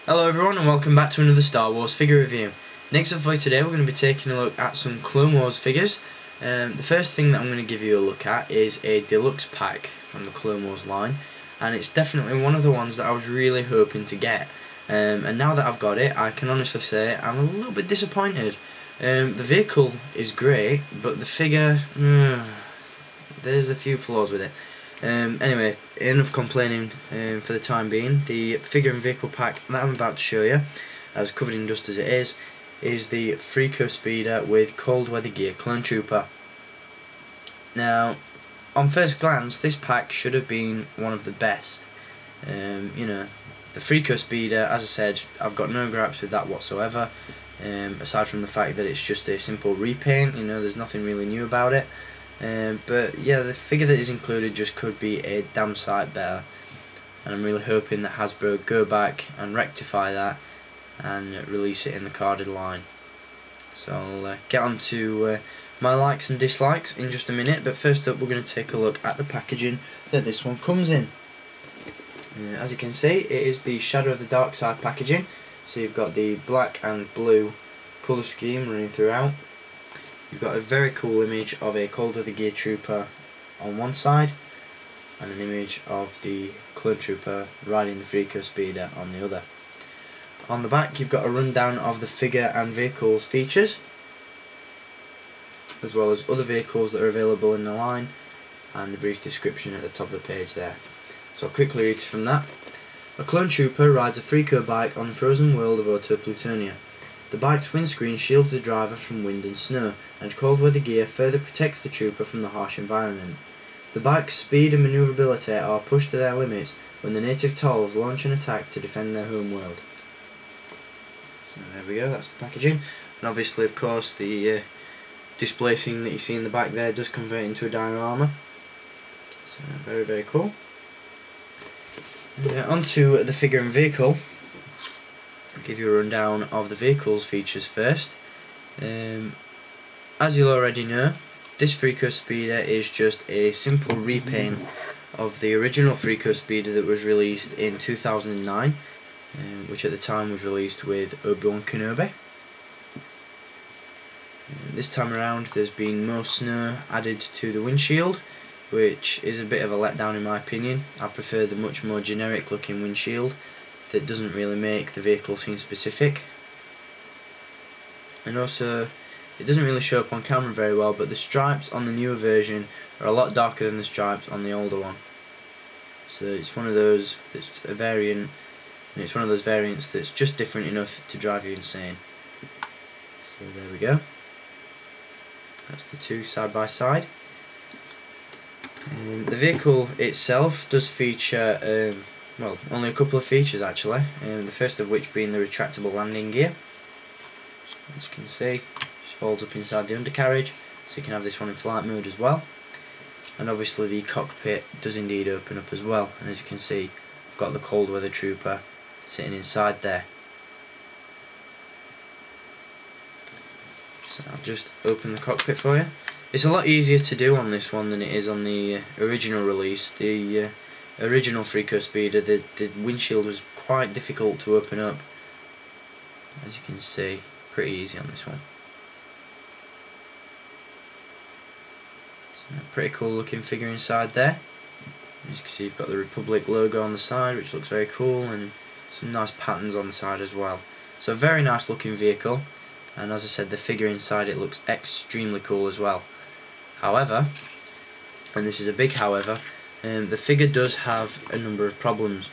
Hello everyone and welcome back to another Star Wars figure review. Next up for today we're going to be taking a look at some Clone Wars figures. The first thing that I'm going to give you a look at is a deluxe pack from the Clone Wars line, and it's definitely one of the ones that I was really hoping to get. And now that I've got it, I can honestly say I'm a little bit disappointed. The vehicle is great, but the figure, there's a few flaws with it. Anyway, enough complaining for the time being. The figure and vehicle pack that I'm about to show you, as covered in dust as it is the Freeco Speeder with cold weather gear clone trooper. Now, on first glance, this pack should have been one of the best. You know, the Freeco Speeder, as I said, I've got no gripes with that whatsoever. Aside from the fact that it's just a simple repaint, you know, there's nothing really new about it. But yeah, the figure that is included just could be a damn sight better, and I'm really hoping that Hasbro go back and rectify that and release it in the carded line. So I'll get on to my likes and dislikes in just a minute, but first up we're going to take a look at the packaging that this one comes in. As you can see, it is the Shadow of the Dark Side packaging, so you've got the black and blue colour scheme running throughout. You've got a very cool image of a cold weather gear trooper on one side and an image of the clone trooper riding the Freeco Speeder on the other. On the back you've got a rundown of the figure and vehicles features, as well as other vehicles that are available in the line, and a brief description at the top of the page there. So I'll quickly read from that. A clone trooper rides a Freeco bike on the frozen world of Orto Plutonia. The bike's windscreen shields the driver from wind and snow, and cold weather gear further protects the trooper from the harsh environment. The bike's speed and maneuverability are pushed to their limits when the native Talz launch an attack to defend their homeworld. So there we go, that's the packaging. And obviously, of course, the display scene that you see in the back there does convert into a diorama. So very, very cool. Onto the figure and vehicle. I'll give you a rundown of the vehicle's features first. As you'll already know, this Freeco Speeder is just a simple repaint of the original Freeco Speeder that was released in 2009, which at the time was released with Obi-Wan Kenobi. This time around there's been more snow added to the windshield, which is a bit of a letdown in my opinion. I prefer the much more generic looking windshield that doesn't really make the vehicle seem specific, and also it doesn't really show up on camera very well, but the stripes on the newer version are a lot darker than the stripes on the older one. So it's one of those that's a variant, and it's one of those variants that's just different enough to drive you insane. So there we go, that's the two side by side. The vehicle itself does feature well, only a couple of features actually, the first of which being the retractable landing gear. As you can see, just folds up inside the undercarriage, so you can have this one in flight mode as well. And obviously the cockpit does indeed open up as well, and as you can see, I've got the cold weather trooper sitting inside there. So I'll just open the cockpit for you. It's a lot easier to do on this one than it is on the original release. The original Freeco Speeder, the windshield was quite difficult to open up. As you can see, pretty easy on this one. So, pretty cool looking figure inside there. As you can see, you've got the Republic logo on the side, which looks very cool, and some nice patterns on the side as well. So a very nice looking vehicle, and as I said, the figure inside it looks extremely cool as well. However, and this is a big however, the figure does have a number of problems.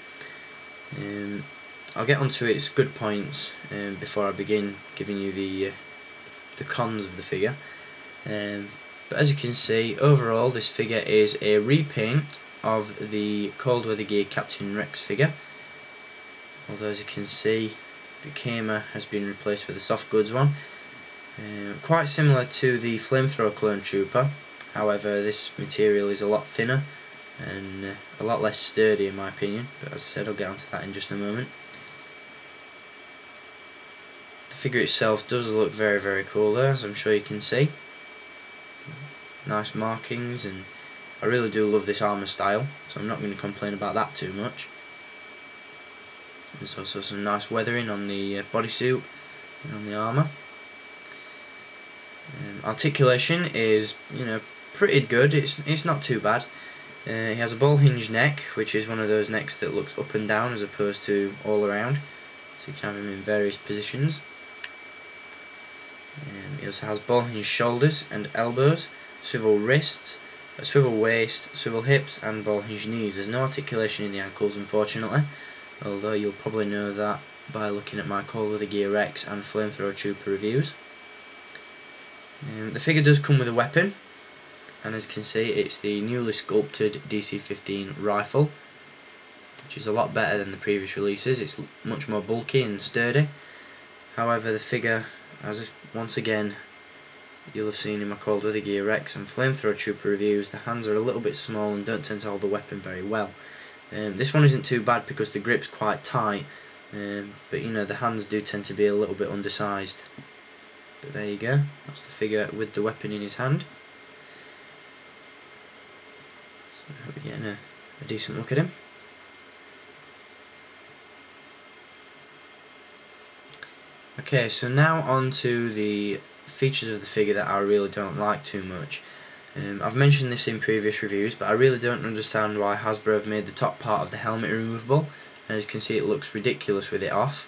I'll get onto its good points before I begin giving you the cons of the figure. But as you can see, overall this figure is a repaint of the cold weather gear Captain Rex figure. Although as you can see, the Kama has been replaced with a soft goods one. Quite similar to the flamethrower clone trooper, however this material is a lot thinner and a lot less sturdy in my opinion, but as I said, I'll get onto that in just a moment. The figure itself does look very, very cool there, as I'm sure you can see. Nice markings, and I really do love this armour style, so I'm not going to complain about that too much. There's also some nice weathering on the bodysuit and on the armour. Articulation is, pretty good. It's not too bad. He has a ball hinge neck, which is one of those necks that looks up and down as opposed to all around, so you can have him in various positions. He also has ball hinge shoulders and elbows, swivel wrists, a swivel waist, swivel hips, and ball hinge knees. There's no articulation in the ankles, unfortunately, although you'll probably know that by looking at my Cold Weather Gear X and Flamethrower Trooper reviews. The figure does come with a weapon, and as you can see, it's the newly sculpted DC-15 rifle, which is a lot better than the previous releases. It's much more bulky and sturdy. However, the figure, once again, you'll have seen in my Cold Weather Gear X and Flamethrower Trooper reviews, the hands are a little bit small and don't tend to hold the weapon very well. This one isn't too bad because the grip's quite tight, but the hands do tend to be a little bit undersized. But there you go, that's the figure with the weapon in his hand. So I hope you're getting a decent look at him. Okay, so now on to the features of the figure that I really don't like too much. I've mentioned this in previous reviews, but I really don't understand why Hasbro have made the top part of the helmet removable. And as you can see, it looks ridiculous with it off,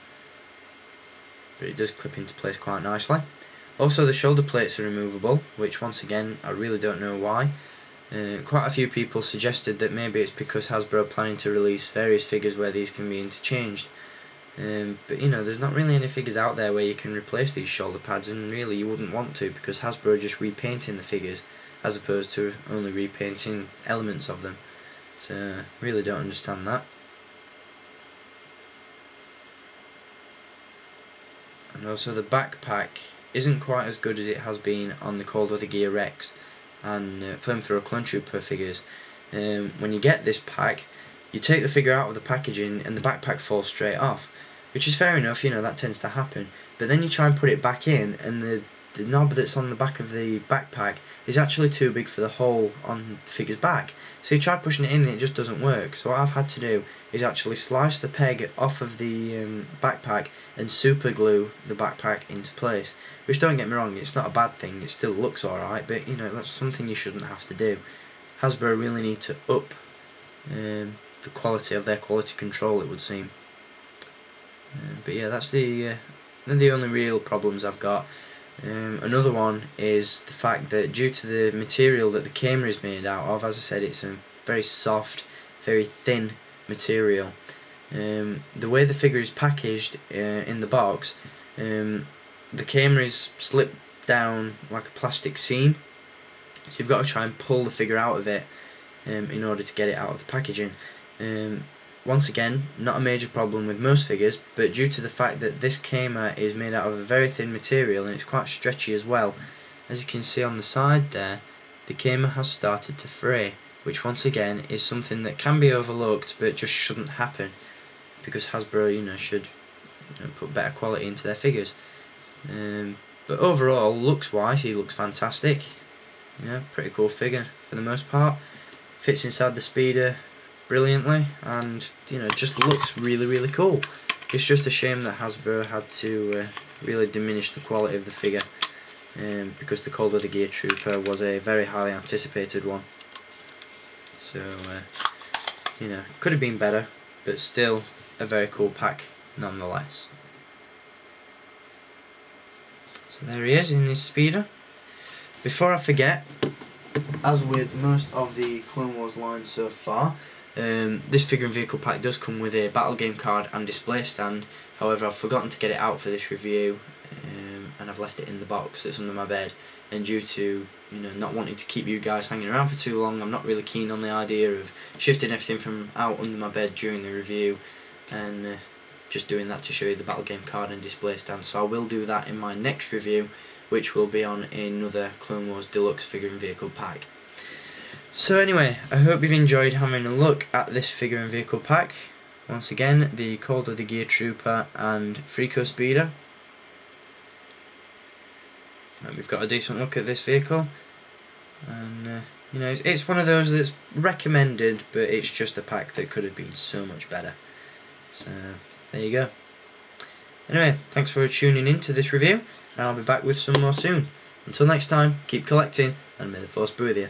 but it does clip into place quite nicely. Also, the shoulder plates are removable, which once again I really don't know why. Quite a few people suggested that maybe it's because Hasbro are planning to release various figures where these can be interchanged. But there's not really any figures out there where you can replace these shoulder pads, and really you wouldn't want to, because Hasbro are just repainting the figures as opposed to only repainting elements of them. So really don't understand that. And also the backpack isn't quite as good as it has been on the Cold Weather Gear X and Flamethrower Clone Trooper figures. When you get this pack, you take the figure out of the packaging and the backpack falls straight off, which is fair enough, that tends to happen. But then you try and put it back in, and the knob that's on the back of the backpack is actually too big for the hole on the figure's back. So you try pushing it in and it just doesn't work. So what I've had to do is actually slice the peg off of the backpack and super glue the backpack into place. Which, don't get me wrong, it's not a bad thing, it still looks alright, but that's something you shouldn't have to do. Hasbro really need to up the quality of their quality control, it would seem. But yeah, that's they're the only real problems I've got. Another one is the fact that due to the material that the camera is made out of, as I said, it's a very soft, very thin material. The way the figure is packaged in the box, the camera is slipped down like a plastic seam, so you've got to try and pull the figure out of it in order to get it out of the packaging. Once again, not a major problem with most figures, but due to the fact that this camera is made out of a very thin material and it's quite stretchy as well, as you can see on the side there, the camera has started to fray, which once again is something that can be overlooked but just shouldn't happen, because Hasbro should put better quality into their figures. But overall, looks wise, he looks fantastic. Pretty cool figure for the most part. Fits inside the speeder brilliantly, and just looks really cool. It's just a shame that Hasbro had to really diminish the quality of the figure, because the Cold Weather Gear Trooper was a very highly anticipated one. So could have been better, but still a very cool pack nonetheless. So there he is in his speeder. Before I forget, as with most of the Clone Wars line so far, this figure and vehicle pack does come with a battle game card and display stand. However, I've forgotten to get it out for this review, and I've left it in the box that's under my bed. And due to not wanting to keep you guys hanging around for too long, I'm not really keen on the idea of shifting everything from out under my bed during the review and just doing that to show you the battle game card and display stand. So I will do that in my next review, which will be on another Clone Wars Deluxe figure and vehicle pack. So anyway, I hope you've enjoyed having a look at this figure and vehicle pack. Once again, the Cold Weather Gear Trooper and Freeco Speeder. And we've got a decent look at this vehicle, and it's one of those that's recommended, but it's just a pack that could have been so much better. So there you go. Anyway, thanks for tuning in to this review, and I'll be back with some more soon. Until next time, keep collecting, and may the force be with you.